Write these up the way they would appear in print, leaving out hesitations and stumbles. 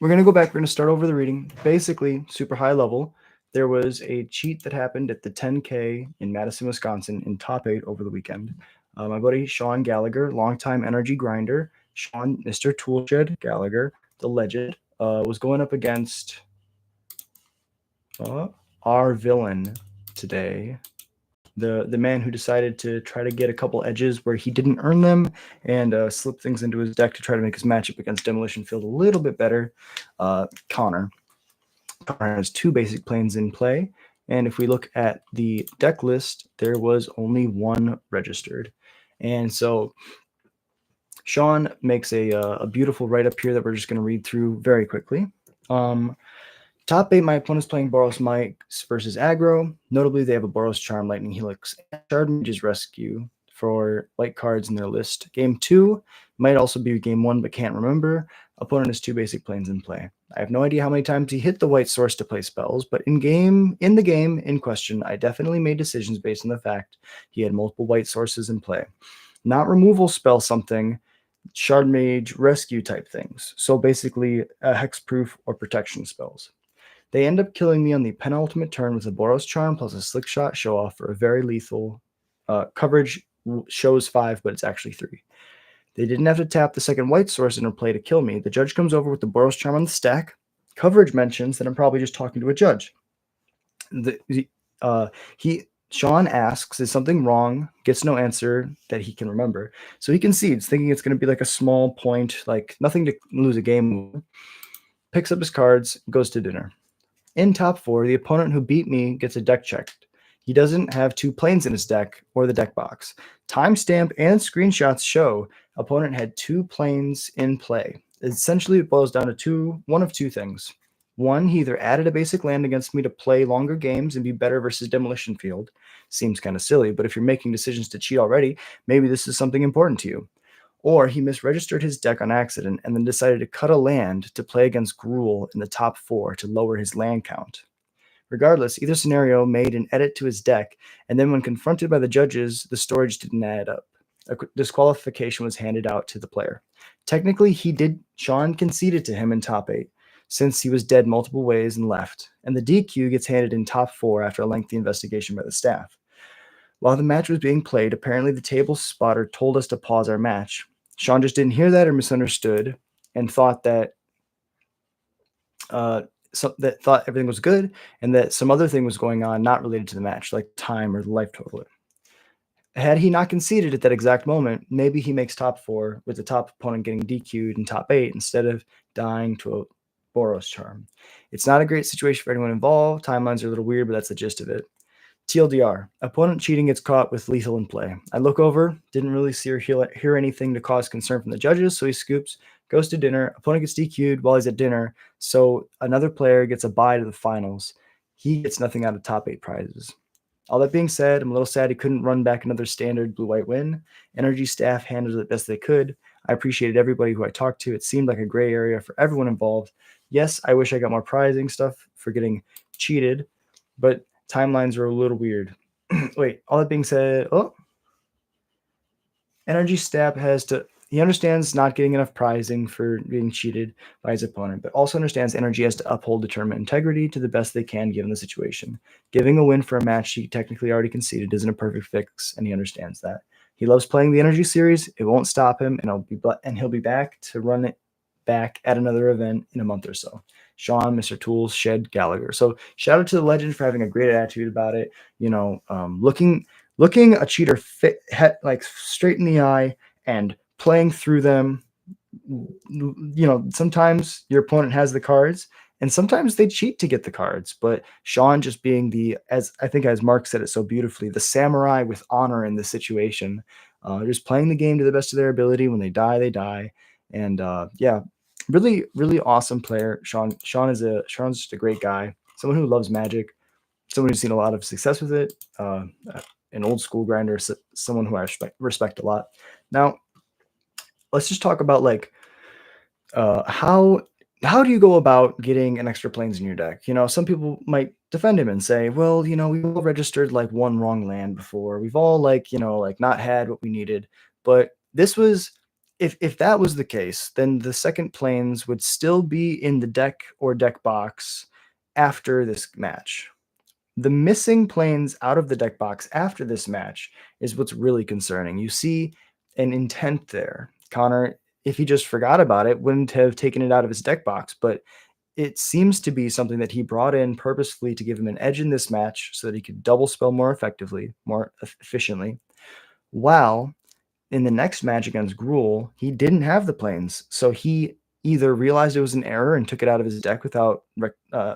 we're going to go back. We're going to start over the reading. Basically, super high level. There was a cheat that happened at the 10K in Madison, Wisconsin in top 8 over the weekend. My buddy Sean Gallagher, longtime NRG grinder, Sean, Mr. Toolshed Gallagher, the legend, was going up against our villain today. The man who decided to try to get a couple edges where he didn't earn them and slip things into his deck to try to make his matchup against Demolition Field a little bit better. Connor. Connor has 2 basic planes in play, and if we look at the deck list, there was only 1 registered. And so Sean makes a beautiful write-up here that we're just going to read through very quickly. Top 8, my opponent's playing Boros Mike's versus aggro. Notably, they have a Boros Charm, Lightning Helix, and Shard Mage's Rescue for white cards in their list. Game 2 might also be game 1, but can't remember. Opponent has 2 basic planes in play. I have no idea how many times he hit the white source to play spells, but in the game in question, I definitely made decisions based on the fact he had multiple white sources in play. Not removal spell something, Shard Mage Rescue type things. So basically, hexproof or protection spells. They end up killing me on the penultimate turn with a Boros Charm plus a Slick Shot show off for a very lethal coverage. Shows 5, but it's actually 3. They didn't have to tap the second white source in play to kill me. The judge comes over with the Boros Charm on the stack. Coverage mentions that I'm probably just talking to a judge. Sean asks, is something wrong? Gets no answer that he can remember. So he concedes, thinking it's going to be like a small point, like nothing to lose a game. Picks up his cards, goes to dinner. In top 4, the opponent who beat me gets a deck checked. He doesn't have 2 planes in his deck or the deck box. Timestamp and screenshots show opponent had 2 planes in play. Essentially, it boils down to one of two things. 1, he either added a basic land against me to play longer games and be better versus Demolition Field. Seems kind of silly, but if you're making decisions to cheat already, maybe this is something important to you. Or he misregistered his deck on accident and then decided to cut a land to play against Gruul in the top 4 to lower his land count. Regardless, either scenario made an edit to his deck, and then when confronted by the judges, the storage didn't add up. A disqualification was handed out to the player. Technically, Sean conceded to him in top 8, since he was dead multiple ways and left, and the DQ gets handed in top 4 after a lengthy investigation by the staff. While the match was being played, apparently the table spotter told us to pause our match. Sean just didn't hear that or misunderstood and thought that thought everything was good and that some other thing was going on not related to the match, like time or the life total. Had he not conceded at that exact moment, maybe he makes top 4 with the top opponent getting DQ'd in top 8 instead of dying to a Boros Charm. It's not a great situation for anyone involved. Timelines are a little weird, but that's the gist of it. TLDR, opponent cheating gets caught with lethal in play. I look over, didn't really see or hear anything to cause concern from the judges, so he scoops, goes to dinner. Opponent gets DQ'd while he's at dinner, so another player gets a bye to the finals. He gets nothing out of top 8 prizes. All that being said, I'm a little sad he couldn't run back another standard blue-white win. NRG staff handled it best they could. I appreciated everybody who I talked to. It seemed like a gray area for everyone involved. Yes, I wish I got more prizing stuff for getting cheated, but timelines are a little weird. Wait, all that being said, NRG staff he understands not getting enough prizing for being cheated by his opponent, but also understands NRG has to uphold the tournament integrity to the best they can given the situation. Giving a win for a match he technically already conceded isn't a perfect fix, and he understands that. He loves playing the NRG series. It won't stop him, and he'll be back to run it back at another event in a month or so. Sean, Mr. Toolshed Gallagher. So shout out to the legend for having a great attitude about it. Looking a cheater like straight in the eye and playing through them. Sometimes your opponent has the cards and sometimes they cheat to get the cards, but Sean just being as Mark said it so beautifully, the samurai with honor in the situation, just playing the game to the best of their ability. When they die, they die. And really, really awesome player. Sean's just a great guy, someone who loves Magic, someone who's seen a lot of success with it, an old school grinder, someone who I respect a lot. Now, let's just talk about how do you go about getting an extra planes in your deck? Some people might defend him and say, well, we've all registered like one wrong land before. We've all not had what we needed. But this was if that was the case, then the second planes would still be in the deck or deck box after this match. The missing planes out of the deck box after this match is what's really concerning. You see an intent there. Connor, if he just forgot about it, wouldn't have taken it out of his deck box, but it seems to be something that he brought in purposefully to give him an edge in this match so that he could double spell more effectively, more efficiently, while in the next match against Gruul, he didn't have the planes. So he either realized it was an error and took it out of his deck without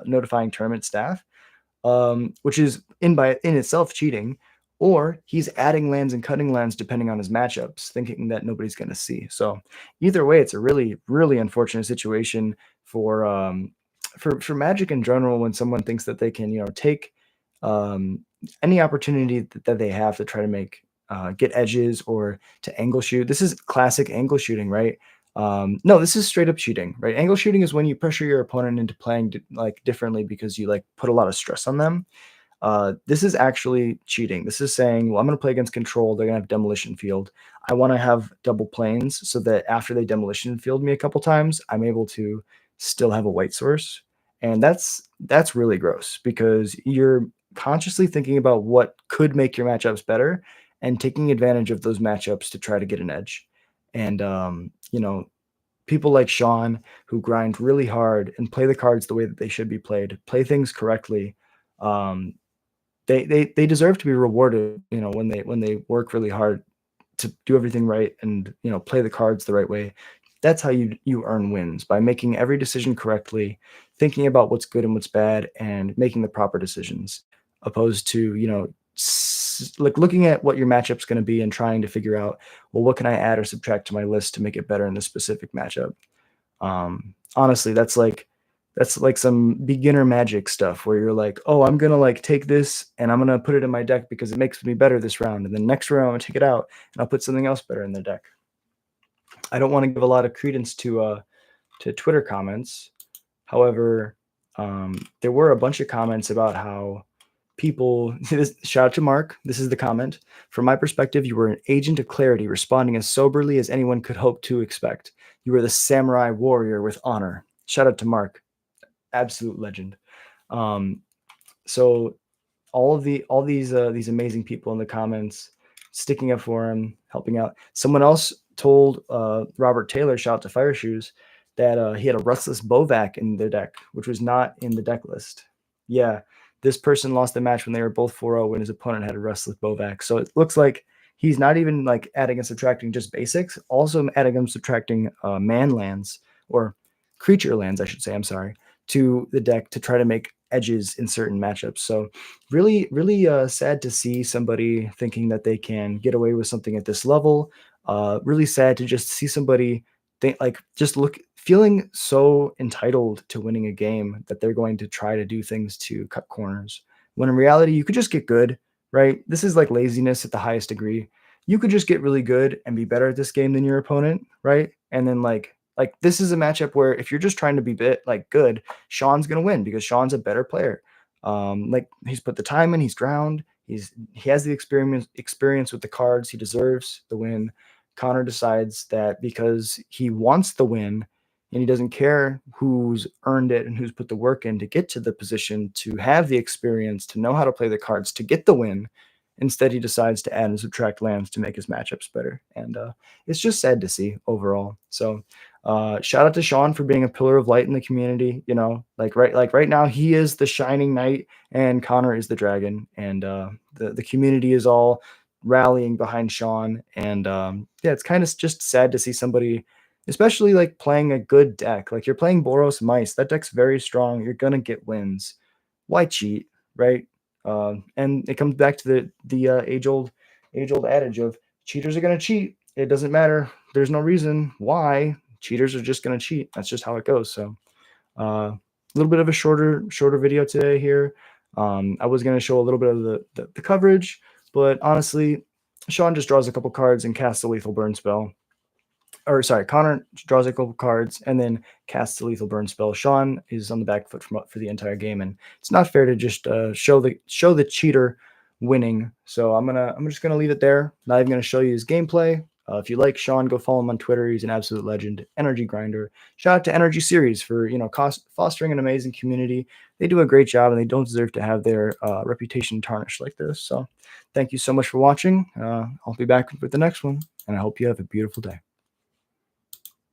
notifying tournament staff, which is in itself cheating, or he's adding lands and cutting lands depending on his matchups, thinking that nobody's going to see. So either way, it's a really, really unfortunate situation for Magic in general when someone thinks that they can, take any opportunity that they have to try to make get edges or to angle shoot. This is classic angle shooting, right? No, this is straight up cheating, right? Angle shooting is when you pressure your opponent into playing differently because you put a lot of stress on them. This is actually cheating. This is saying, well, I'm going to play against control. They're going to have demolition field. I want to have double planes so that after they demolition field me a couple times, I'm able to still have a white source. And that's really gross because you're consciously thinking about what could make your matchups better and taking advantage of those matchups to try to get an edge. And people like Sean who grind really hard and play the cards the way that they should be played, play things correctly. They deserve to be rewarded, when they work really hard to do everything right and play the cards the right way. That's how you earn wins, by making every decision correctly, thinking about what's good and what's bad, and making the proper decisions, opposed to looking at what your matchup's going to be and trying to figure out, well, what can I add or subtract to my list to make it better in this specific matchup. Honestly, that's like some beginner Magic stuff where you're like, oh, I'm gonna take this and I'm gonna put it in my deck because it makes me better this round, and then next round I'm gonna take it out and I'll put something else better in the deck. I don't want to give a lot of credence to Twitter comments. However, there were a bunch of comments about how people, shout out to Mark, this is the comment: from my perspective, you were an agent of clarity, responding as soberly as anyone could hope to expect. You were the samurai warrior with honor. Shout out to Mark, absolute legend. So all these amazing people in the comments sticking up for him, helping out. Someone else told Robert Taylor, shout out to Fire Shoes, that he had a Rustless Bovac in their deck, which was not in the deck list. Yeah, this person lost the match when they were both 4-0 when his opponent had a Restless Bovac. So it looks like he's not even adding and subtracting just basics, also adding and subtracting man lands, or creature lands, I should say, I'm sorry, to the deck to try to make edges in certain matchups. So really, really sad to see somebody thinking that they can get away with something at this level. Really sad to just see somebody feeling so entitled to winning a game that they're going to try to do things to cut corners, when in reality you could just get good, right? This is like laziness at the highest degree. You could just get really good and be better at this game than your opponent, right? And then this is a matchup where if you're just trying to be good, Sean's gonna win because Sean's a better player. He's put the time in, he's ground, he has the experience with the cards, he deserves the win. Connor decides that because he wants the win and he doesn't care who's earned it and who's put the work in to get to the position, to have the experience, to know how to play the cards, to get the win, instead he decides to add and subtract lands to make his matchups better. And it's just sad to see overall. So shout out to Sean for being a pillar of light in the community. Right now he is the shining knight and Connor is the dragon, and the community is all rallying behind Sean. And it's kind of just sad to see somebody, especially playing a good deck. You're playing Boros Mice. That deck's very strong. You're gonna get wins. Why cheat, right? And it comes back to the age-old adage of cheaters are gonna cheat. It doesn't matter. There's no reason why. Cheaters are just gonna cheat. That's just how it goes. So a little bit of a shorter video today here. I was gonna show a little bit of the coverage, but honestly, Sean just draws a couple cards and casts a lethal burn spell. Or sorry, Connor draws a couple cards and then casts a lethal burn spell. Sean is on the back foot for the entire game, and it's not fair to just show the cheater winning. So I'm just gonna leave it there. Not even gonna show you his gameplay. If you like Sean, go follow him on Twitter. He's an absolute legend. NRG Grinder. Shout out to NRG Series for fostering an amazing community. They do a great job, and they don't deserve to have their reputation tarnished like this. So, thank you so much for watching. I'll be back with the next one, and I hope you have a beautiful day.